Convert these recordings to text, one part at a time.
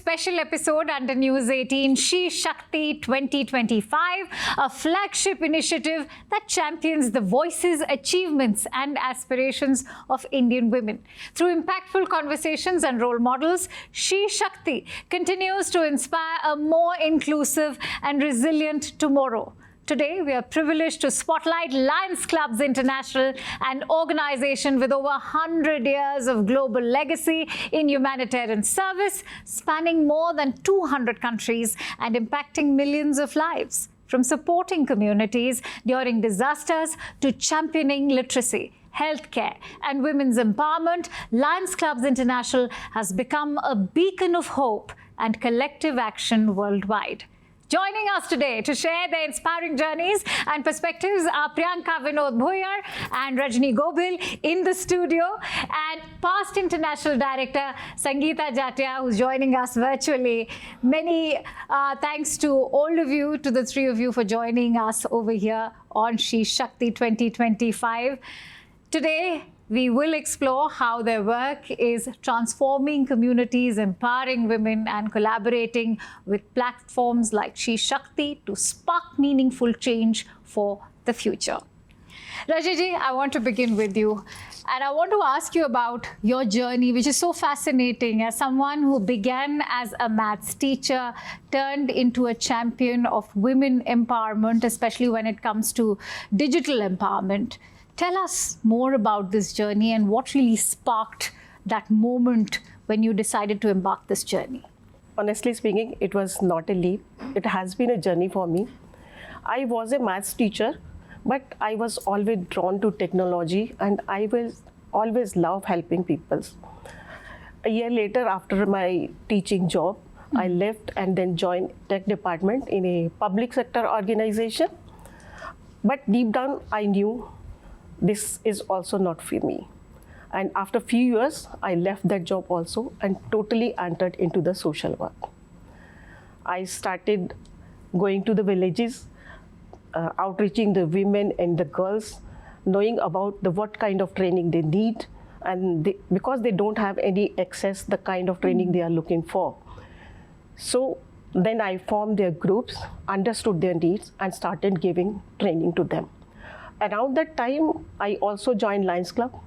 special episode under News18 SheShakti 2025, a flagship initiative that champions the voices, achievements and aspirations of Indian women. Through impactful conversations and role models, SheShakti continues to inspire a more inclusive and resilient tomorrow. Today, we are privileged to spotlight Lions Clubs International, an organization with over 100 years of global legacy in humanitarian service, spanning more than 200 countries and impacting millions of lives. From supporting communities during disasters to championing literacy, healthcare and women's empowerment, Lions Clubs International has become a beacon of hope and collective action worldwide. Joining us today to share their inspiring journeys and perspectives are Priyanka Vinod Bhoyar and Rajni Gobil in the studio, and past International Director Sangeeta Jatia, who's joining us virtually. Many thanks to all of you, to the three of you, for joining us over here on SheShakti 2025. Today, we will explore how their work is transforming communities, empowering women, and collaborating with platforms like SheShakti to spark meaningful change for the future. Rajiji, I want to begin with you. And I want to ask you about your journey, which is so fascinating. As someone who began as a maths teacher, turned into a champion of women empowerment, especially when it comes to digital empowerment. Tell us more about this journey and what really sparked that moment when you decided to embark this journey. Honestly speaking, it was not a leap. It has been a journey for me. I was a maths teacher, but I was always drawn to technology and I was always love helping people. A year later, after my teaching job, I left and then joined tech department in a public sector organization. But deep down, I knew this is also not for me. And after a few years, I left that job also and totally entered into the social work. I started going to the villages, outreaching the women and the girls, knowing about what kind of training they need, and because they don't have any access, the kind of training they are looking for. So then I formed their groups, understood their needs, and started giving training to them. Around that time, I also joined Lions Club,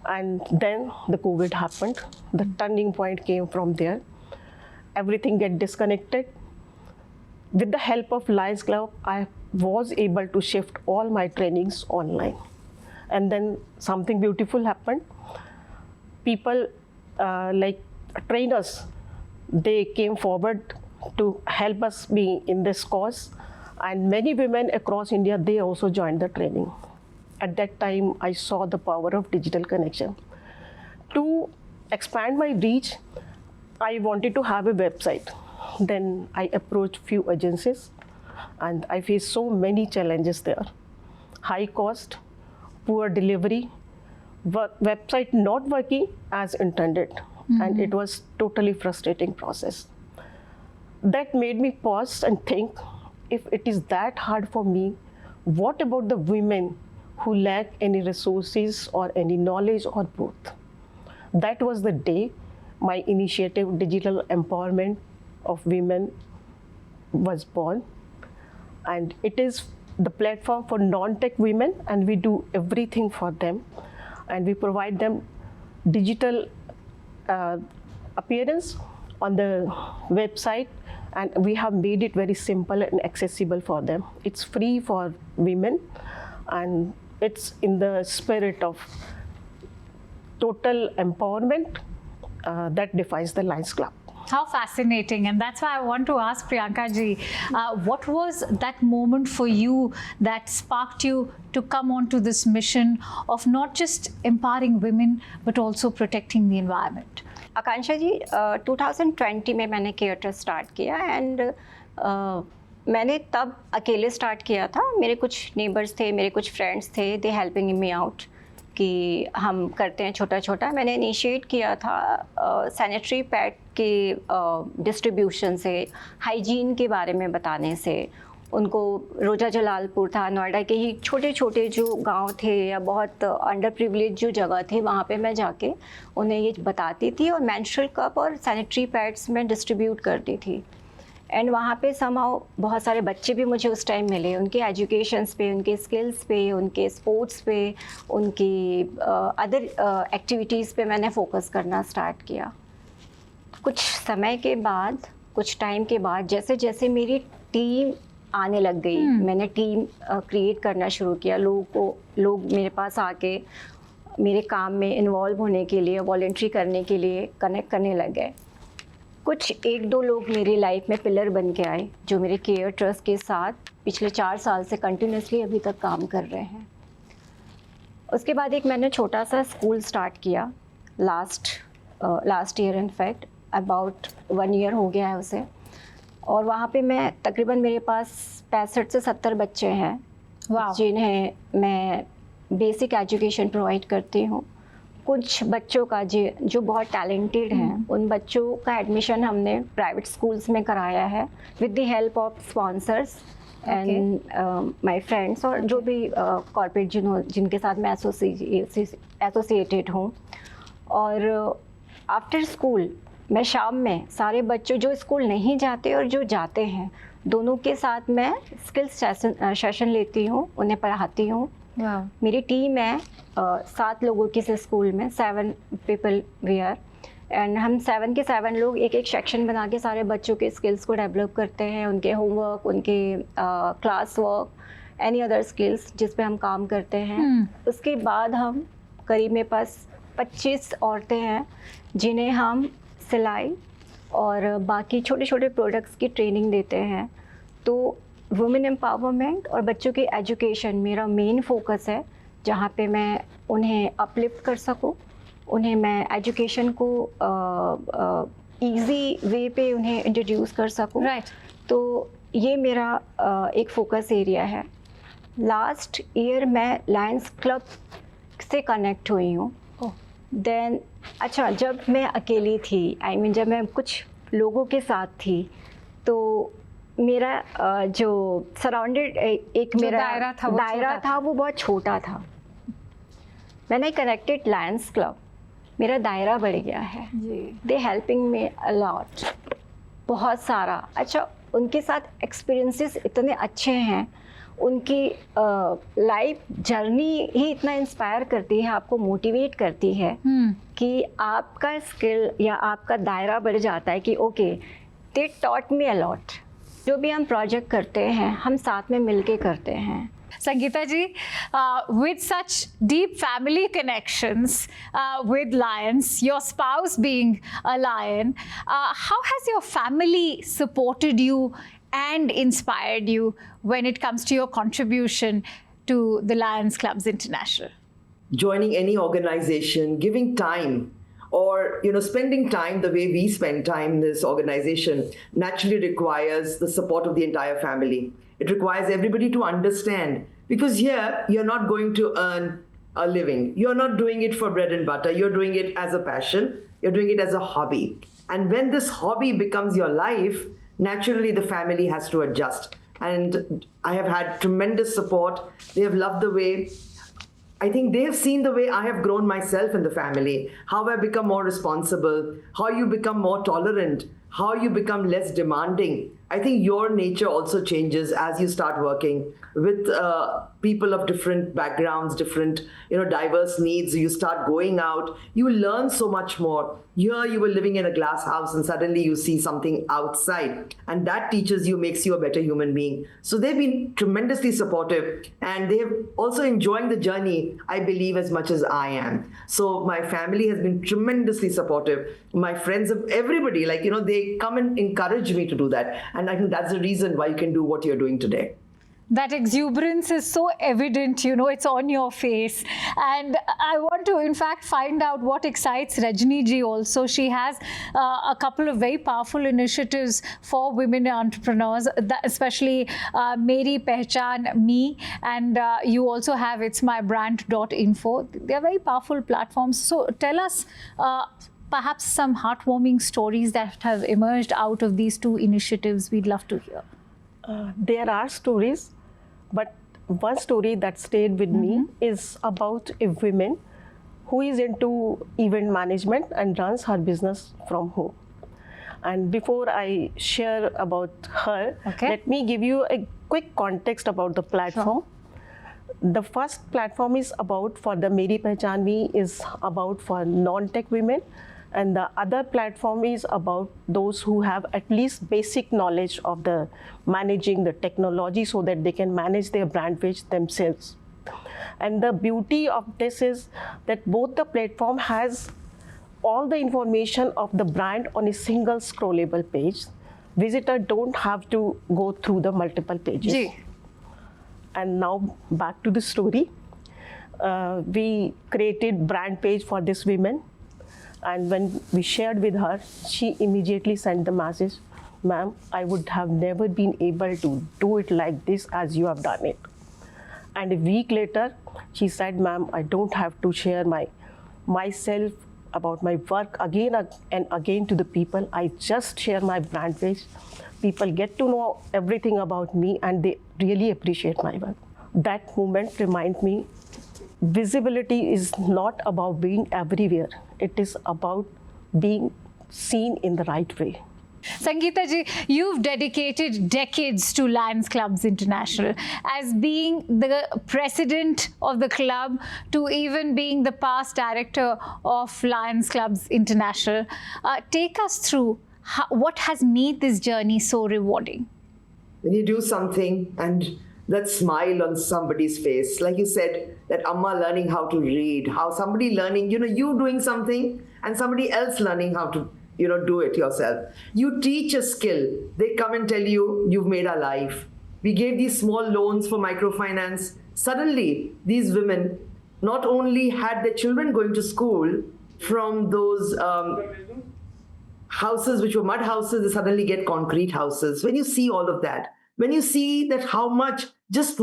and then the COVID happened. The turning point came from there. Everything get disconnected. With the help of Lions Club, I was able to shift all my trainings online. And then something beautiful happened. People like trainers, they came forward to help us be in this cause. And many women across India, they also joined the training. At that time, I saw the power of digital connection. To expand my reach, I wanted to have a website. Then I approached few agencies and I faced so many challenges there. High cost, poor delivery, website not working as intended. And it was totally frustrating process. That made me pause and think, if it is that hard for me, what about the women who lack any resources or any knowledge or both? That was the day my initiative, Digital Empowerment of Women, was born. And it is the platform for non-tech women, and we do everything for them. And we provide them digital appearance on the website, and we have made it very simple and accessible for them. It's free for women, and it's in the spirit of total empowerment that defines the Lions Club. How fascinating. And that's why I want to ask Priyanka ji, what was that moment for you that sparked you to come onto this mission of not just empowering women, but also protecting the environment? आकांक्षा जी, 2020 में मैंने care trust start किया and मैंने तब अकेले start किया था. मेरे कुछ नेबर्स थे, मेरे कुछ फ्रेंड्स थे, दे हेल्पिंग मी आउट कि हम करते हैं छोटा छोटा. मैंने इनिशिएट किया था सैनिटरी पैड के डिस्ट्रीब्यूशन से, हाइजीन के बारे में बताने से, उनको रोजा जलालपुर था, नोएडा के ही छोटे छोटे जो गांव थे या बहुत अंडर प्रिविलेज जो जगह थी, वहाँ पे मैं जाके उन्हें ये बताती थी और मेंस्ट्रुअल कप और सैनिटरी पैड्स में डिस्ट्रीब्यूट करती थी। एंड वहाँ पे समहाउ बहुत सारे बच्चे भी मुझे उस टाइम मिले, उनके एजुकेशंस पे, उनके स्किल्स पे, उनके स्पोर्ट्स पे, उनकी अदर एक्टिविटीज़ पे मैंने फोकस करना स्टार्ट किया। कुछ समय के बाद, कुछ टाइम के बाद, जैसे जैसे मेरी टीम आने लग गई, मैंने टीम क्रिएट करना शुरू किया। लोग मेरे पास आके मेरे काम में इन्वॉल्व होने के लिए, वॉलंटरी करने के लिए कनेक्ट करने लग गए। कुछ 1-2 लोग मेरी लाइफ में पिलर बन के आए, जो मेरे केयर ट्रस्ट के साथ पिछले 4 साल से कंटिन्यूसली अभी तक काम कर रहे हैं। उसके बाद एक मैंने छोटा सा स्कूल स्टार्ट किया last year, in fact about 1 year हो गया है उसे। और वहाँ पे मैं तकरीबन, मेरे पास 65 से 70 बच्चे हैं जिन्हें मैं बेसिक एजुकेशन प्रोवाइड करती हूँ। कुछ बच्चों का जो बहुत टैलेंटेड हैं, उन बच्चों का एडमिशन हमने प्राइवेट स्कूल्स में कराया है with the help of sponsors and my friends, और जो भी कॉर्पोरेट जिनके साथ मैं एसोसिएटेड हूँ। और आफ्टर स्कूल मैं शाम में सारे बच्चों जो स्कूल नहीं जाते और जो जाते हैं, दोनों के साथ मैं स्किल्स सेशन लेती हूँ, उन्हें पढ़ाती हूँ। मेरी टीम है 7 लोगों की से स्कूल में, 7 पीपल वी आर, एंड हम 7 के 7 लोग एक सेक्शन बना के सारे बच्चों के स्किल्स को डेवलप करते हैं, उनके होमवर्क, उनके class work, any other skills जिस पे हम काम करते हैं। उसके बाद हम करीब मेरे पास 25 औरतें हैं जिन्हें हम सिलाई और बाकी छोटे छोटे प्रोडक्ट्स की ट्रेनिंग देते हैं। तो वुमेन एम्पावरमेंट और बच्चों की एजुकेशन मेरा मेन फोकस है, जहाँ पे मैं उन्हें अपलिफ्ट कर सकूँ, उन्हें मैं एजुकेशन को इजी वे पे उन्हें इंट्रोड्यूस कर सकूँ। तो ये मेरा एक फोकस एरिया है। लास्ट ईयर मैं लायंस क्लब से कनेक्ट हुई हूँ। देन अच्छा, जब मैं अकेली थी, जब मैं कुछ लोगों के साथ थी, तो मेरा जो सराउंडेड एक मेरा दायरा था वो बहुत छोटा था। मैंने कनेक्टेड लायंस क्लब, मेरा दायरा बढ़ गया है। दे हेल्पिंग मी अ लॉट, बहुत सारा। अच्छा, उनके साथ एक्सपीरियंसेस इतने अच्छे हैं, उनकी लाइफ जर्नी ही इतना इंस्पायर करती है, आपको मोटिवेट करती है कि आपका स्किल या आपका दायरा बढ़ जाता है कि okay, they taught me a lot. जो भी हम प्रोजेक्ट करते हैं, हम साथ में मिलके करते हैं। Sangeeta ji, with such deep family connections with lions, your spouse being a lion, how has your family supported you and inspired you when it comes to your contribution to the Lions Clubs International? Joining any organization, giving time, or spending time the way we spend time in this organization naturally requires the support of the entire family. It requires everybody to understand, because here you're not going to earn a living. You're not doing it for bread and butter. You're doing it as a passion. You're doing it as a hobby. And when this hobby becomes your life, naturally the family has to adjust. And I have had tremendous support. They have loved the way, I think they have seen the way I have grown myself in the family, how I become more responsible, how you become more tolerant, how you become less demanding. I think your nature also changes as you start working with people of different backgrounds, different diverse needs. You start going out, you learn so much more. Here you were living in a glass house and suddenly you see something outside, and that teaches you, makes you a better human being. So they've been tremendously supportive, and they've also enjoying the journey, I believe, as much as I am. So my family has been tremendously supportive. My friends, everybody, they come and encourage me to do that. And I think that's the reason why you can do what you're doing today. That exuberance is so evident, it's on your face. And I want to, in fact, find out what excites Rajni ji also. She has a couple of very powerful initiatives for women entrepreneurs, especially Meri Pehchan Me, and you also have It's My Brand.info. They are very powerful platforms. So tell us perhaps some heartwarming stories that have emerged out of these two initiatives. We'd love to hear. There are stories, but one story that stayed with me is about a woman who is into event management and runs her business from home. And before I share about her, let me give you a quick context about the platform. The first platform is about for the Meri Pehchan Me is about for non-tech women, and the other platform is about those who have at least basic knowledge of the managing the technology so that they can manage their brand page themselves. And the beauty of this is that both the platform has all the information of the brand on a single scrollable page. Visitor don't have to go through the multiple pages. And now back to the story. We created brand page for this woman, and when we shared with her, she immediately sent the message, "Ma'am, I would have never been able to do it like this as you have done it." And a week later, she said, "Ma'am, I don't have to share myself about my work again and again to the people. I just share my brand page. People get to know everything about me and they really appreciate my work." That moment reminds me, visibility is not about being everywhere. It is about being seen in the right way. Sangeeta ji, you've dedicated decades to Lions Clubs International, as being the president of the club to even being the past director of Lions Clubs International. Take us through what has made this journey so rewarding. When you do something and that smile on somebody's face, like you said, that Amma learning how to read, how somebody learning, you doing something and somebody else learning how to do it yourself. You teach a skill. They come and tell you, "You've made our life." We gave these small loans for microfinance. Suddenly, these women not only had their children going to school from those houses which were mud houses, they suddenly get concrete houses. When you see all of that, when you see that how much just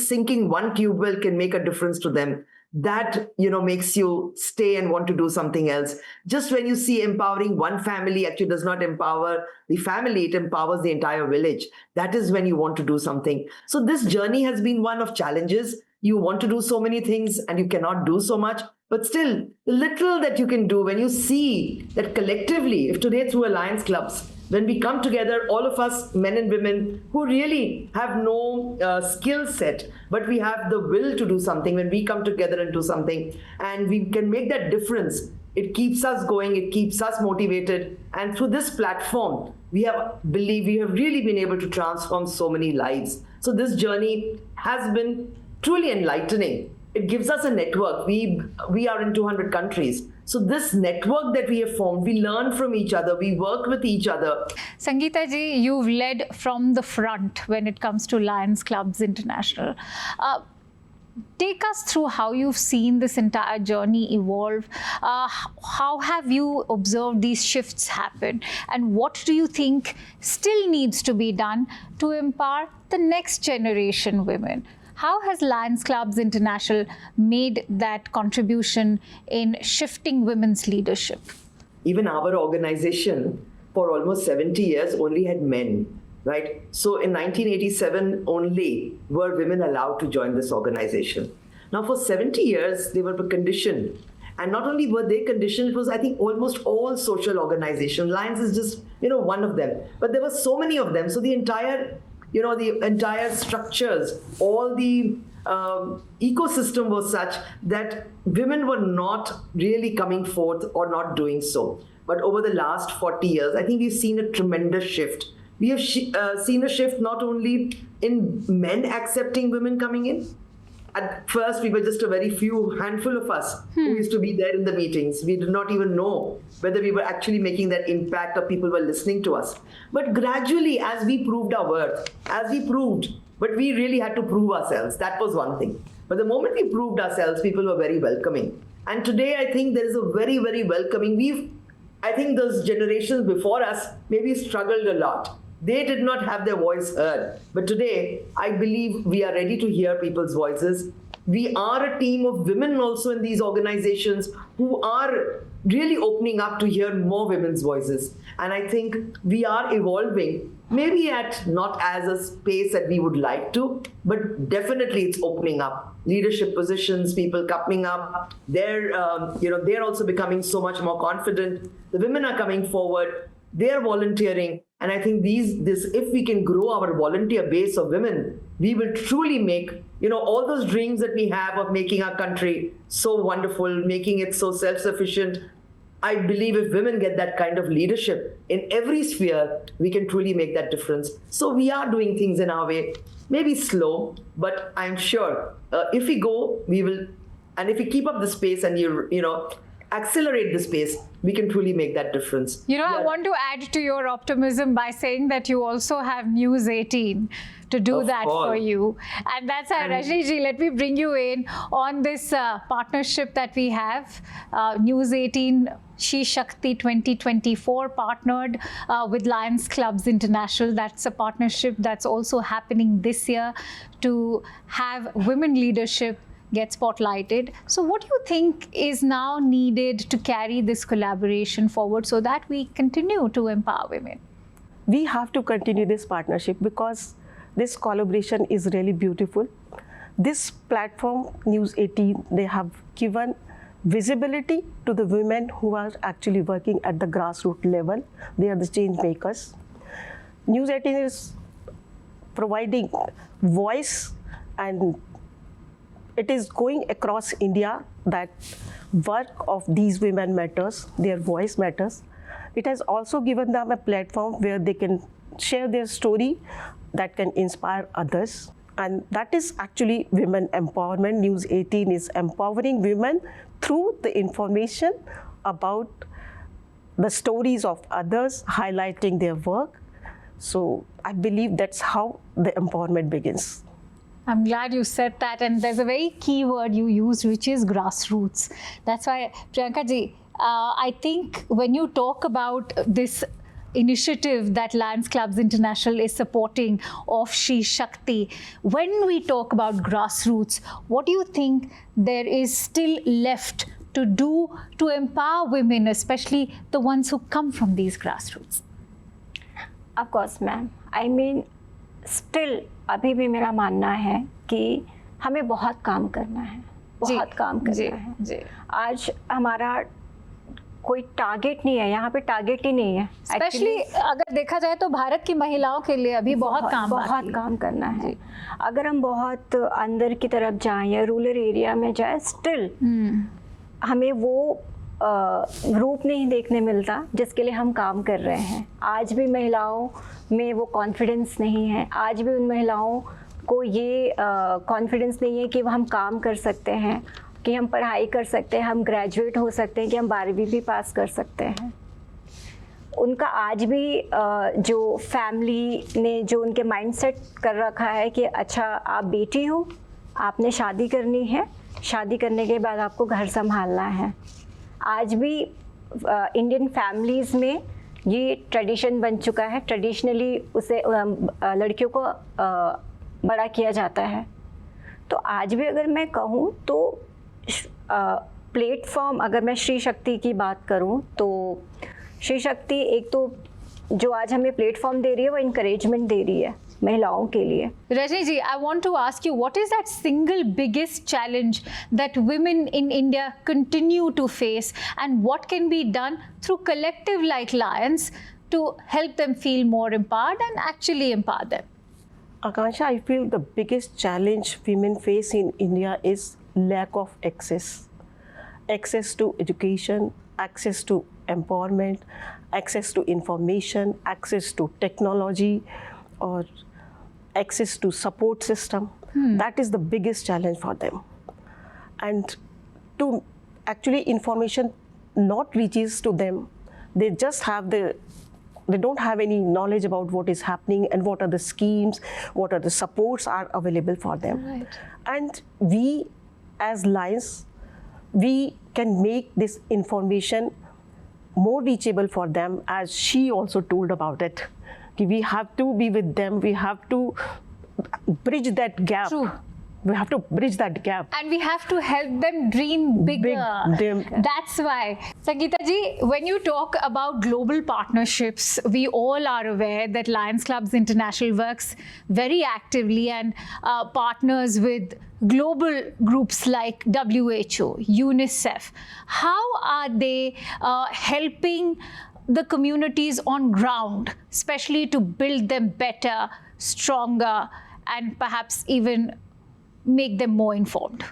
sinking one tube well can make a difference to them, that makes you stay and want to do something else. Just when you see empowering one family actually does not empower the family, it empowers the entire village. That is when you want to do something. So this journey has been one of challenges. You want to do so many things and you cannot do so much, but still the little that you can do, when you see that collectively, if today through Alliance Clubs, when we come together, all of us, men and women, who really have no skill set, but we have the will to do something, when we come together and do something, and we can make that difference, it keeps us going, it keeps us motivated. And through this platform, we have really been able to transform so many lives. So this journey has been truly enlightening. It gives us a network. We are in 200 countries. So this network that we have formed, we learn from each other, we work with each other. Sangeeta ji, you've led from the front when it comes to Lions Clubs International. Take us through how you've seen this entire journey evolve. How have you observed these shifts happen? And what do you think still needs to be done to empower the next generation women? How has Lions Clubs International made that contribution in shifting women's leadership? Even our organization for almost 70 years only had men, right? So in 1987 only were women allowed to join this organization. Now for 70 years, they were conditioned. And not only were they conditioned, it was, I think, almost all social organizations. Lions is just, one of them. But there were so many of them. So the entire structures, all the ecosystem was such that women were not really coming forth or not doing so. But over the last 40 years, I think we've seen a tremendous shift. We have seen a shift not only in men accepting women coming in. At first, we were just a very few handful of us who used to be there in the meetings. We did not even know whether we were actually making that impact or people were listening to us. But gradually, as we proved our worth, but we really had to prove ourselves. That was one thing. But the moment we proved ourselves, people were very welcoming. And today, I think there is a very, very welcoming. I think those generations before us maybe struggled a lot. They did not have their voice heard. But today, I believe we are ready to hear people's voices. We are a team of women also in these organizations who are really opening up to hear more women's voices. And I think we are evolving, maybe at not as a pace that we would like to, but definitely it's opening up. Leadership positions, people coming up, they're also becoming so much more confident. The women are coming forward, they're volunteering. And I think if we can grow our volunteer base of women, we will truly make, all those dreams that we have of making our country so wonderful, making it so self-sufficient. I believe if women get that kind of leadership in every sphere, we can truly make that difference. So we are doing things in our way, maybe slow, but I'm sure if we go, we will, and if we keep up the pace and accelerate the pace, we can truly make that difference. I want to add to your optimism by saying that you also have News18 to do that for you. And that's why, Rajni ji, let me bring you in on this partnership that we have. News18 SheShakti 2024 partnered with Lions Clubs International. That's a partnership that's also happening this year to have women leadership get spotlighted. So what do you think is now needed to carry this collaboration forward so that we continue to empower women? We have to continue this partnership because this collaboration is really beautiful. This platform, News18, they have given visibility to the women who are actually working at the grassroots level. They are the change makers. News18 is providing voice, and it is going across India that work of these women matters, their voice matters. It has also given them a platform where they can share their story that can inspire others. And that is actually women empowerment. News18 is empowering women through the information about the stories of others, highlighting their work. So I believe that's how the empowerment begins. I'm glad you said that, and there's a very key word you used, which is grassroots. That's why, Priyanka ji, I think when you talk about this initiative that Lions Clubs International is supporting of SheShakti, when we talk about grassroots, what do you think there is still left to do to empower women, especially the ones who come from these grassroots? Of course, ma'am. I mean, still अभी भी मेरा मानना है कि हमें बहुत काम करना है, बहुत काम करना है। आज हमारा कोई टारगेट नहीं है, यहाँ पे टारगेट ही नहीं है। स्पेशली अगर देखा जाए तो भारत की महिलाओं के लिए अभी बहुत काम करना है। अगर हम बहुत अंदर की तरफ जाएं या रूरल एरिया में जाएं, स्टिल हमें वो रूप नहीं देखने मिलता जिसके लिए हम काम कर रहे हैं। आज भी महिलाओं में वो कॉन्फिडेंस नहीं है, आज भी उन महिलाओं को ये कॉन्फिडेंस नहीं है कि हम काम कर सकते हैं, कि हम पढ़ाई कर सकते हैं, हम ग्रेजुएट हो सकते हैं, कि हम 12वीं भी पास कर सकते हैं। उनका आज भी जो फैमिली ने जो उनके माइंडसेट कर रखा है कि अच्छा आप बेटी हो, आपने शादी करनी है, शादी करने के बाद आपको घर संभालना है। आज भी इंडियन फैमिलीज़ में ये ट्रेडिशन बन चुका है। ट्रेडिशनली उसे लड़कियों को बड़ा किया जाता है। तो आज भी अगर मैं कहूँ तो प्लेटफॉर्म, अगर मैं SheShakti की बात करूँ तो SheShakti एक तो जो आज हमें प्लेटफॉर्म दे रही है वो इनकरेजमेंट दे रही है महिलाओं के लिए। Rajni ji, I want to ask you, what is that single biggest challenge that women in India continue to face, and what can be done through collective like Lions to help them feel more empowered and actually empower them? Akansha, I feel the biggest challenge women face in India is lack of access. Access to education, access to empowerment, access to information, access to technology, or access to support system. That is the biggest challenge for them. And to actually information not reaches to them, they just have they don't have any knowledge about what is happening and what are the schemes, what are the supports are available for them. Right. And we as Lions, we can make this information more reachable for them, as she also told about it. We have to be with them, we have to bridge that gap. True. We have to bridge that gap. And we have to help them dream bigger. That's why. Sangeeta ji, when you talk about global partnerships, we all are aware that Lions Clubs International works very actively and partners with global groups like WHO, UNICEF. How are they helping the communities on ground, especially to build them better, stronger, and perhaps even make them more informed?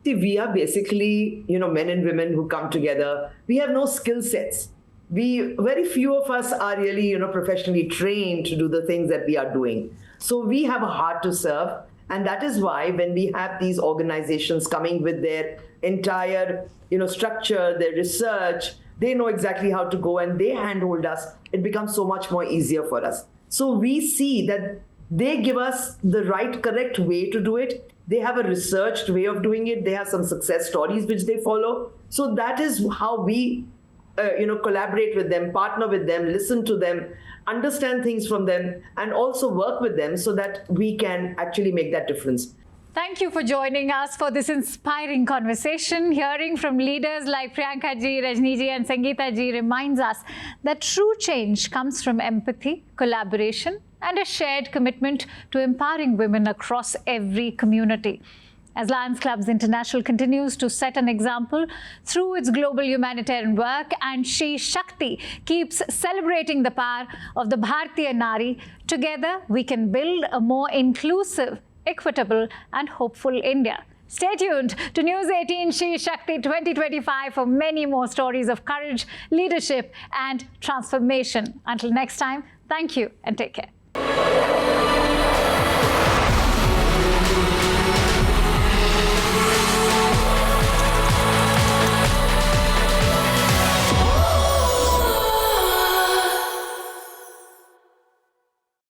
See, we are basically, men and women who come together. We have no skill sets. Very few of us are really, professionally trained to do the things that we are doing. So we have a heart to serve. And that is why when we have these organizations coming with their entire, structure, their research, they know exactly how to go and they handhold us. It becomes so much more easier for us. So we see that they give us the right, correct way to do it. They have a researched way of doing it. They have some success stories which they follow. So that is how we, collaborate with them, partner with them, listen to them, understand things from them, and also work with them so that we can actually make that difference. Thank you for joining us for this inspiring conversation. Hearing from leaders like Priyanka ji, Rajni ji and Sangeeta ji reminds us that true change comes from empathy, collaboration and a shared commitment to empowering women across every community. As Lions Clubs International continues to set an example through its global humanitarian work, and SheShakti keeps celebrating the power of the Bharatiya Nari, together we can build a more inclusive, equitable and hopeful India. Stay tuned to News18 SheShakti 2025 for many more stories of courage, leadership and transformation. Until next time, thank you and take care.